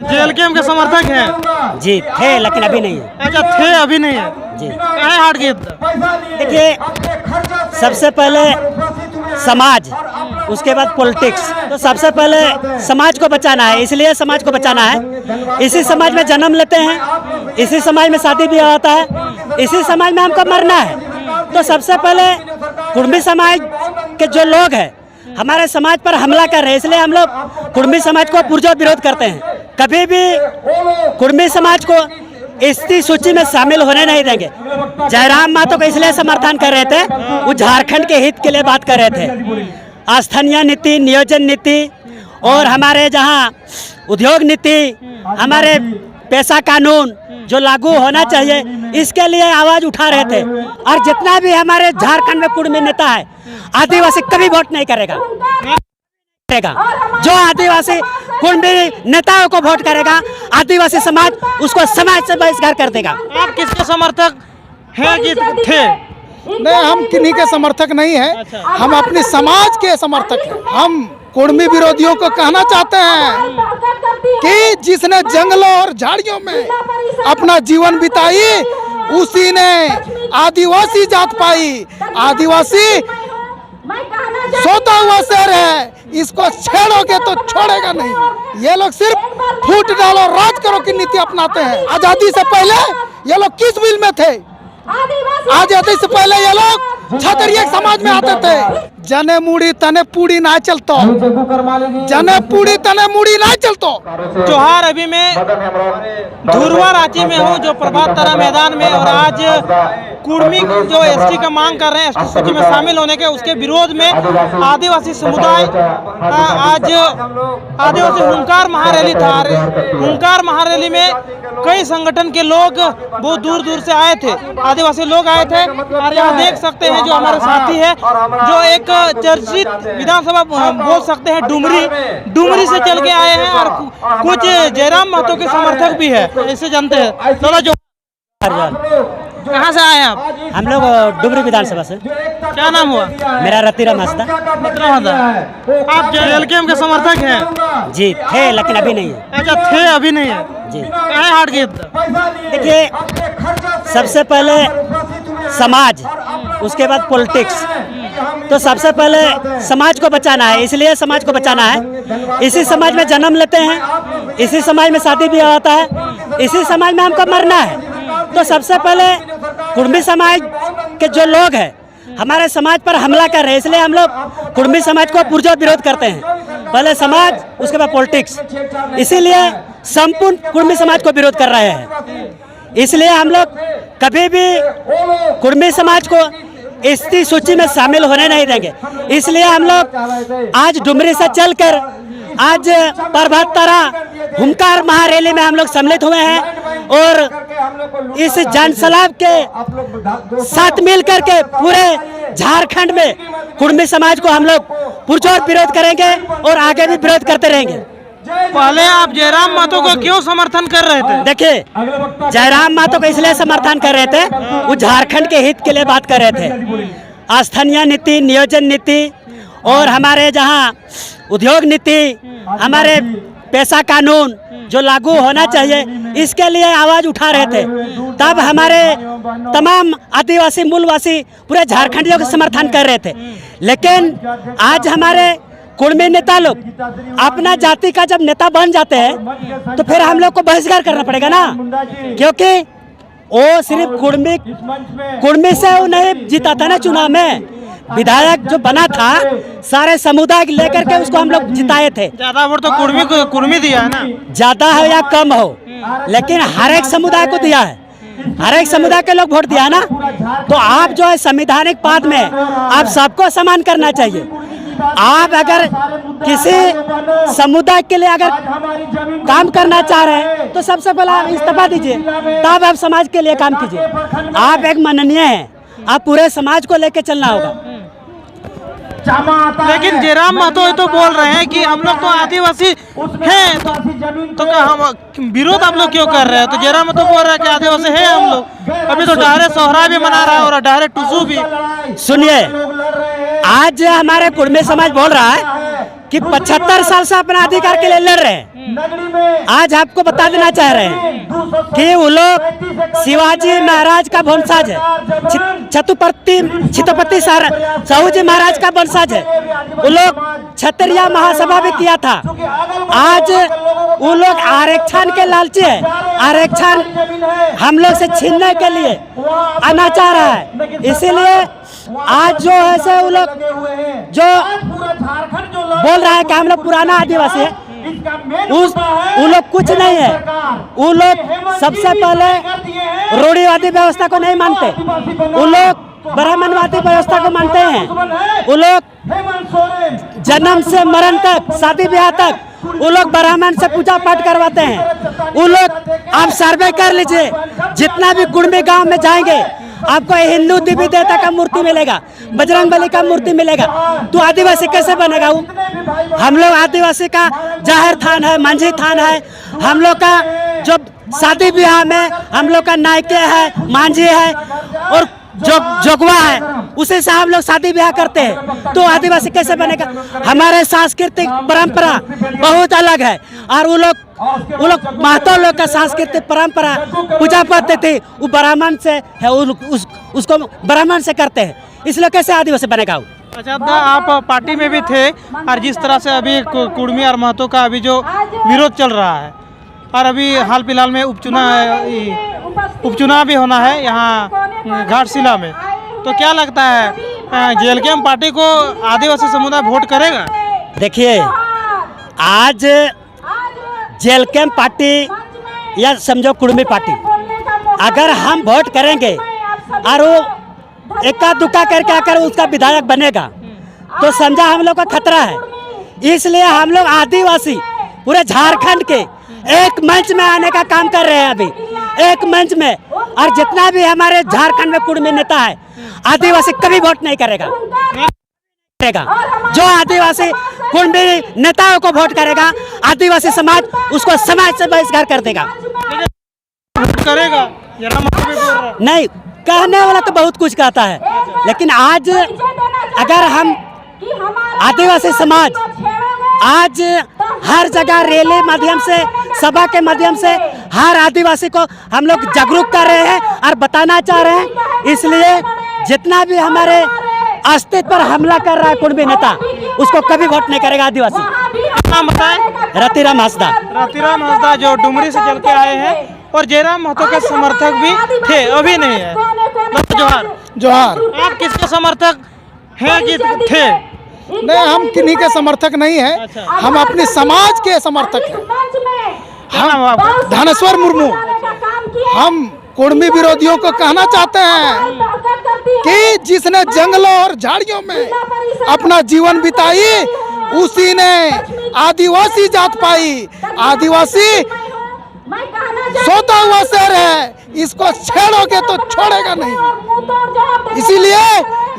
जेएलके के समर्थक हैं जी, थे लेकिन अभी नहीं है। अच्छा, थे अभी नहीं है जी, काहे हट गए? देखिए, सबसे पहले समाज, उसके बाद पॉलिटिक्स। तो सबसे पहले समाज को बचाना है, इसलिए समाज को बचाना है। इसी समाज में जन्म लेते हैं, इसी समाज में शादी ब्याह होता है, इसी समाज में हमको मरना है। तो सबसे पहले कुर्मी समाज के जो लोग हैं हमारे समाज पर हमला कर रहे हैं, इसलिए हम लोग कुर्मी समाज को पुरजोर विरोध करते हैं। कभी भी कुर्मी समाज को एसटी सूची में शामिल होने नहीं देंगे। जयराम महतो को इसलिए समर्थन कर रहे थे, वो झारखंड के हित के लिए बात कर रहे थे। स्थानीय नीति, नियोजन नीति और हमारे जहाँ उद्योग नीति, हमारे पैसा कानून जो लागू होना चाहिए, इसके लिए आवाज उठा रहे थे। और जितना भी हमारे झारखंड में कुर्मी नेता है, आदिवासी कभी वोट नहीं करेगा। जो आदिवासी कुर्मी नेताओं को वोट करेगा, आदिवासी समाज उसको समाज से बहिष्कार कर देगा। आप किसके समर्थक हैं कि थे? नहीं, हम किन्हीं के समर्थक नहीं हैं। हम अपने समाज के समर्थक हैं। हम कुर्मी विरोधियों को कहना चाहते हैं कि जिसने जंगलों और झाड़ियों में अपना जीवन बिताई, उसी ने आदिवासी जात पाई। आदिवासी सोता हुआ शेर है, इसको छेड़ोगे तो छोड़ेगा नहीं। ये लोग सिर्फ फूट डालो राज करो की नीति अपनाते हैं। आजादी से पहले ये लोग किस बिल में थे? आजादी से पहले ये लोग क्षत्रिय समाज में आते थे। जने मुड़ी तने पूड़ी ना चलतो, जने पूड़ी तने मुड़ी ना चलतो। जोहार, अभी मैं धुरवा रांची में हूँ, जो प्रभात तारा मैदान में, और आज कुर्मी जो एसटी का मांग कर रहे हैं, एसटी सूची में शामिल होने के, उसके विरोध में आदिवासी समुदाय आज आदिवासी हुंकार महारैली था। हुंकार महारैली में कई संगठन के लोग बहुत दूर दूर से आए थे, आदिवासी लोग आए थे। और यहाँ देख सकते हैं जो हमारे साथी है, जो एक चर्चित विधानसभा बोल सकते हैं डुमरी से चल के आए हैं, और कुछ जयराम महतो के समर्थक भी है, ऐसे जानते हैं। चलो, जो कहाँ से आए हैं आप? हम लोग डुमरी विधानसभा से। क्या नाम हुआ? मेरा रतिराम हंसदा। आप जेएलके के समर्थक हैं जी, थे लेकिन अभी नहीं है। अच्छा, थे अभी नहीं है जी, काहे हट गए? देखिए, सबसे पहले समाज, उसके बाद पॉलिटिक्स। तो सबसे पहले समाज को बचाना है, इसलिए समाज को बचाना है। इसी समाज में जन्म लेते हैं, इसी समाज में शादी ब्याह होता है, इसी समाज में हमको मरना है। तो सबसे पहले कुर्मी समाज के जो लोग हैं हमारे समाज पर हमला कर रहे हैं, इसलिए हम लोग कुर्मी समाज को पुरजोर विरोध करते हैं। पहले समाज, उसके बाद पॉलिटिक्स। इसीलिए संपूर्ण कुर्मी समाज को विरोध कर रहे हैं। इसलिए हम लोग कभी भी कुर्मी समाज को एसटी सूची में शामिल होने नहीं देंगे। इसलिए हम लोग आज डुमरी से चलकर आज प्रभात तारा हुंकार महारैली में हम लोग सम्मिलित हुए हैं, और इस जनसलाब के साथ मिलकर के पूरे झारखंड में कुर्मी समाज को हम लोग पुरजोर विरोध करेंगे और आगे भी विरोध करते रहेंगे। पहले आप जयराम महतो को क्यों समर्थन कर रहे थे? देखिए, जयराम महतो को इसलिए समर्थन कर रहे थे, वो झारखंड के हित के लिए बात कर रहे थे। स्थानीय नीति, नियोजन नीति और हमारे जहाँ उद्योग नीति, हमारे पैसा कानून जो लागू होना चाहिए, इसके लिए आवाज उठा रहे थे। तब हमारे तमाम आदिवासी मूलवासी पूरे झारखंडियों को समर्थन कर रहे थे। लेकिन आज हमारे कुर्मी नेता लोग अपना जाति का जब नेता बन जाते हैं, तो फिर हम लोग को बहिष्कार करना पड़ेगा ना, क्योंकि वो सिर्फ कुर्मी से वो नहीं जीता था ना चुनाव में। विधायक जो बना था, सारे समुदाय लेकर के उसको हम लोग जिताए थे। ज्यादा वोट तो कुर्मी दिया है ना, ज्यादा हो या कम हो, लेकिन हर एक समुदाय को दिया है, हर एक समुदाय के लोग वोट दिया है ना। तो आप जो है संवैधानिक पद में आप सबको समान करना चाहिए। आप अगर किसी समुदाय के लिए अगर काम करना चाह रहे हैं, तो सबसे पहले आप इस्तीफा दीजिए, तब आप समाज के लिए काम कीजिए। आप एक माननीय हैं, आप पूरे समाज को लेकर चलना होगा। लेकिन जयराम महतो तो बोल रहे हैं कि हम लोग तो आदिवासी हैं, तो क्या हम विरोध आप लोग क्यों कर रहे हैं? तो जयराम महतो बोल रहे हैं कि आदिवासी हैं हम लोग। अभी तो डायरे सोहरा भी मना रहा है और डायरे टुसू भी। सुनिए, आज हमारे कुर्मी समाज बोल रहा है कि 75 साल से अपना अधिकार के लिए लड़ रहे हैं, आज आपको बता देना चाह रहे हैं कि वो लोग शिवाजी महाराज का वंशज है, छत्रपति साहू जी महाराज का वंशज है। वो लोग क्षत्रिय महासभा भी किया था। आज वो लोग आरक्षण के लालची है, आरक्षण हम लोग से छीनने के लिए अनाचार है। इसीलिए आज जो है से वो लोग जो बोल रहा है कि हम लोग पुराना आदिवासी है, वो लोग कुछ नहीं है। वो लोग सबसे पहले रूढ़िवादी व्यवस्था को नहीं मानते, वो लोग ब्राह्मणवादी व्यवस्था को मानते हैं। वो लोग जन्म से मरण तक, शादी ब्याह तक वो लोग ब्राह्मण से पूजा पाठ करवाते हैं। वो लोग आप सर्वे कर लीजिए, जितना भी कुड़मी गांव में जाएंगे आपको हिंदू देवी देवता का मूर्ति मिलेगा, बजरंगबली का मूर्ति मिलेगा। तो आदिवासी कैसे बनेगा? वो हम लोग आदिवासी का जाहिर थान है, मंझी थान है। हम लोग का जो शादी ब्याह में हम लोग का नायके है, मांझी है और जोगवा है, उसी से हम लोग शादी ब्याह करते हैं। तो आदिवासी कैसे बनेगा? हमारे सांस्कृतिक परंपरा बहुत अलग है। और वो लोग महतो लोग का सांस्कृतिक परंपरा पूजा पाठ थे वो ब्राह्मण से है, उसको ब्राह्मण से करते हैं। इसलिए कैसे आदिवासी बनेगा? अच्छा, आप पार्टी में भी थे और जिस तरह से अभी कुड़मी और महतो का अभी जो विरोध चल रहा है और अभी हाल फिलहाल में उपचुनाव भी होना है यहाँ घाटशिला में, तो क्या लगता है जेएलकेएम पार्टी को आदिवासी समुदाय वोट करेगा? देखिए, आज जेएलकेएम पार्टी या समझो कुड़मी पार्टी, अगर हम वोट करेंगे और वो इक्का दुक्का करके आकर उसका विधायक बनेगा तो समझा हम लोग का खतरा है। इसलिए हम लोग आदिवासी पूरे झारखंड के एक मंच में आने का काम कर रहे हैं, अभी एक मंच में। और जितना भी हमारे झारखंड में कुड़मी नेता है, आदिवासी कभी वोट नहीं करेगा। जो आदिवासी कुड़मी नेताओं को वोट करेगा, आदिवासी समाज उसको समाज से बहिष्कार कर देगा। करेगा नहीं, कहने वाला तो बहुत कुछ कहता है, लेकिन आज अगर हम आदिवासी समाज आज हर जगह रैली माध्यम से, सभा के माध्यम से हर आदिवासी को हम लोग जागरूक कर रहे हैं और बताना चाह रहे हैं। इसलिए जितना भी हमारे अस्तित्व पर हमला कर रहा है कुड़मी नेता, उसको कभी वोट नहीं करेगा आदिवासी। नाम बताएं? रतिराम हंसदा। रतिराम हंसदा जो डुमरी से चल के आए हैं और जयराम महतो के समर्थक भी थे, अभी नहीं है। जोहार। जोहार। आप किसके समर्थक हैं कि थे? नहीं, हम किन्हीं के समर्थक नहीं है। अच्छा। हम अपने समाज के समर्थक हैं। हम धनेश्वर मुर्मू, हम कुड़मी विरोधियों को कहना चाहते हैं कि जिसने जंगलों और झाड़ियों में अपना जीवन बिताई, उसी ने आदिवासी जात पाई। आदिवासी सोता हुआ शेर है, इसको छेड़ोगे तो छोड़ेगा नहीं। इसीलिए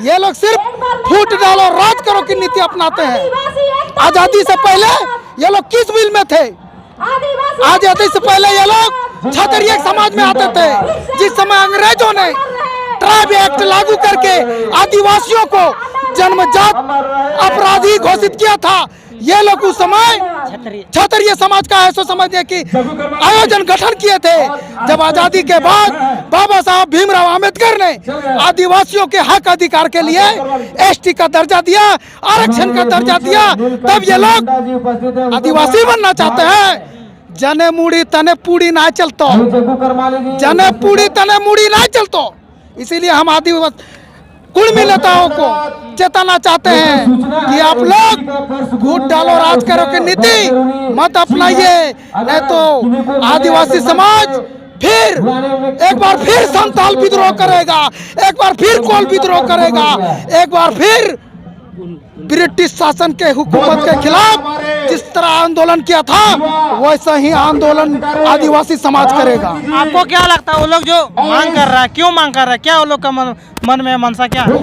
ये लोग सिर्फ फूट डालो राज करो की नीति अपनाते हैं। आजादी से पहले ये लोग किस बिल में थे? आजादी से पहले ये लोग क्षत्रिय समाज में आते थे। जिस समय अंग्रेजों ने ट्राइब एक्ट लागू करके आदिवासियों को जन्मजात अपराधी घोषित किया था, ये लोग उस समय क्षत्रिय समाज का ऐसा समझे कि आयोजन गठन किए थे। जब आजादी के बाद बाबा साहब भीमराव अंबेडकर ने आदिवासियों के हक अधिकार के लिए एसटी का दर्जा दिया, आरक्षण का दर्जा दिया, तब ये लोग आदिवासी बनना चाहते हैं। जने मुड़ी तने पूड़ी ना चलतो, जने पूड़ी तने मुड़ी ना चलतो। इसीलिए हम आदिवासी कुड़मी नेताओं को चेताना चाहते हैं कि आप लोग फूट डालो राज करो की नीति मत अपनाइए, नहीं तो आदिवासी समाज फिर एक बार फिर संताल विद्रोह करेगा, एक बार फिर कोल विद्रोह करेगा, एक बार फिर ब्रिटिश शासन के हुकूमत के खिलाफ जिस तरह आंदोलन किया था वैसा ही आंदोलन आदिवासी समाज करेगा। आपको क्या लगता है वो लोग जो मांग कर रहा है, क्यों मांग कर रहा है? क्या वो लोग का मन में मनसा क्या है?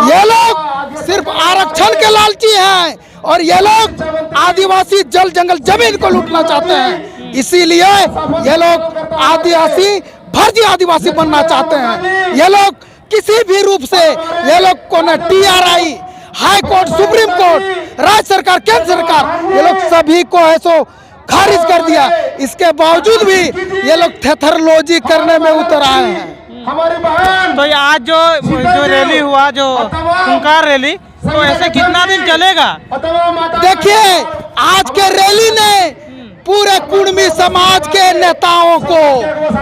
ये लोग सिर्फ आरक्षण के लालची हैं और ये लोग आदिवासी जल जंगल जमीन को लूटना चाहते हैं। इसीलिए ये लोग आदिवासी फर्जी आदिवासी बनना चाहते हैं। ये लोग किसी भी रूप से ये लोग को न TRI, high court, supreme court, राज्य सरकार, केंद्र सरकार, ये लोग सभी को है सो खारिज कर दिया। इसके बावजूद भी ये लोग थेथरलोजी करने में उतर आए हैं। तो ये आज जो रैली हुआ, जो हुंकार रैली, तो ऐसे कितना दिन चलेगा? देखिए, आज के रैली ने पूरे कुर्मी समाज के नेताओं को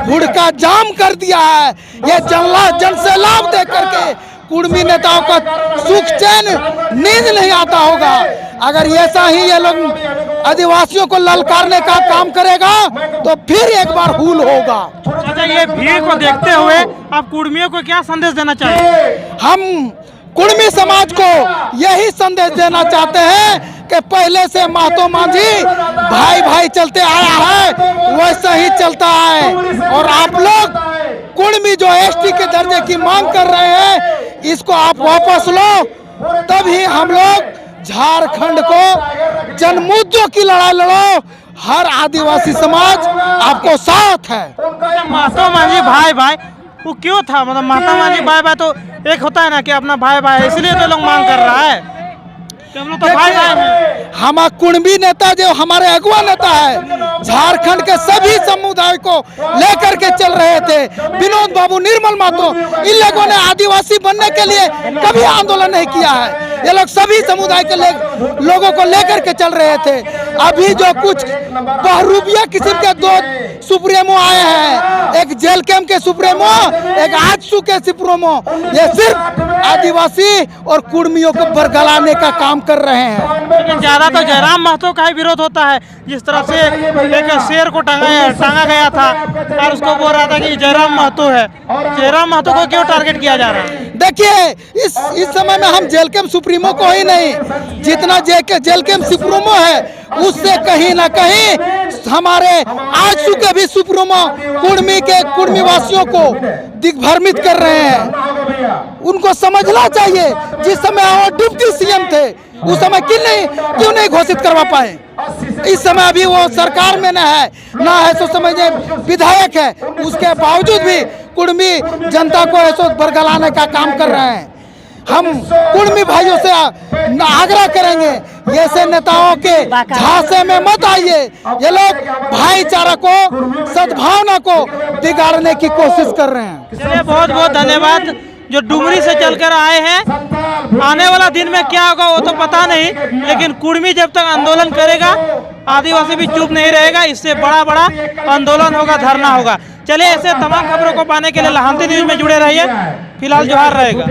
हुड़का जाम कर दिया है। ये जनसैलाब देख करके कुर्मी नेताओं को सुख चैन नींद नहीं आता होगा। अगर ऐसा ही ये लोग आदिवासियों को ललकारने का काम करेगा तो फिर एक बार हुल होगा। अच्छा, ये भीड़ को देखते हुए आप कुर्मियों को क्या संदेश देना चाहिए? हम कुर्मी समाज को यही संदेश देना चाहते हैं कि पहले से महतो मांझी भाई भाई चलते आया है, वैसा ही चलता है। और आप लोग कुर्मी जो एसटी के दर्जे की मांग कर रहे हैं, इसको आप वापस लो, तभी हम लोग झारखंड को जनमुद्दों की लड़ाई लड़ो। हर आदिवासी समाज आपको साथ है। महतो मांझी भाई भाई वो क्यों था? मतलब महतो मांझी भाई भाई तो एक होता है ना कि अपना भाई भाई, इसलिए तो लोग मांग कर रहा है कि हम लोग तो भाई भाई हैं। हमारा कुर्मी नेता जो हमारे अगुआ नेता है, झारखंड के सभी समुदाय को लेकर के चल रहे थे। विनोद बाबू, निर्मल महतो, इन लोगों ने आदिवासी बनने के लिए कभी आंदोलन नहीं किया है। ये लोग सभी समुदाय के लोगों को लेकर के चल रहे थे। अभी जो कुछ बहरूपिया किस्म के दो सुप्रीमो आए हैं, एक जेल कैंप के सुप्रीमो, एक आजसू के सुप्रीमो, ये सिर्फ आदिवासी और कुर्मियों को बरगलाने का काम कर रहे हैं। लेकिन ज्यादा तो जयराम महतो का ही विरोध होता है। जिस तरह से एक शेर को टांगा गया था और उसको बोल रहा था कि जयराम महतो है। जयराम महतो को क्यों टारगेट किया जा रहा है? देखिए, इस समय में हम जेल कैंप सुप्रीमो को ही नहीं, जितना जेल कैंप सुप्रीमो है उससे कहीं ना कहीं हमारे आजसू के भी सुप्रीमो कुर्मी वासियों को दिग्भ्रमित कर रहे हैं। उनको समझना चाहिए, जिस समय वो डिप्टी सीएम थे उस समय क्यों नहीं घोषित करवा पाए? इस समय अभी वो सरकार में ना है सो समझे विधायक है, उसके बावजूद भी कुर्मी जनता को ऐसो बरगलाने का काम कर रहे हैं। हम कुर्मी भाइयों से आग्रह करेंगे, ऐसे नेताओं के झांसे में मत आइए। ये लोग भाईचारा को, सद्भावना को बिगाड़ने की कोशिश कर रहे हैं। चलिए, बहुत बहुत धन्यवाद जो डुमरी से चलकर आए हैं। आने वाला दिन में क्या होगा वो तो पता नहीं, लेकिन कुर्मी जब तक आंदोलन करेगा, आदिवासी भी चुप नहीं रहेगा। इससे बड़ा बड़ा आंदोलन होगा, धरना होगा। चलिए, ऐसे तमाम खबरों को पाने के लिए लहानती न्यूज में जुड़े रहिए। फिलहाल जोहार रहेगा।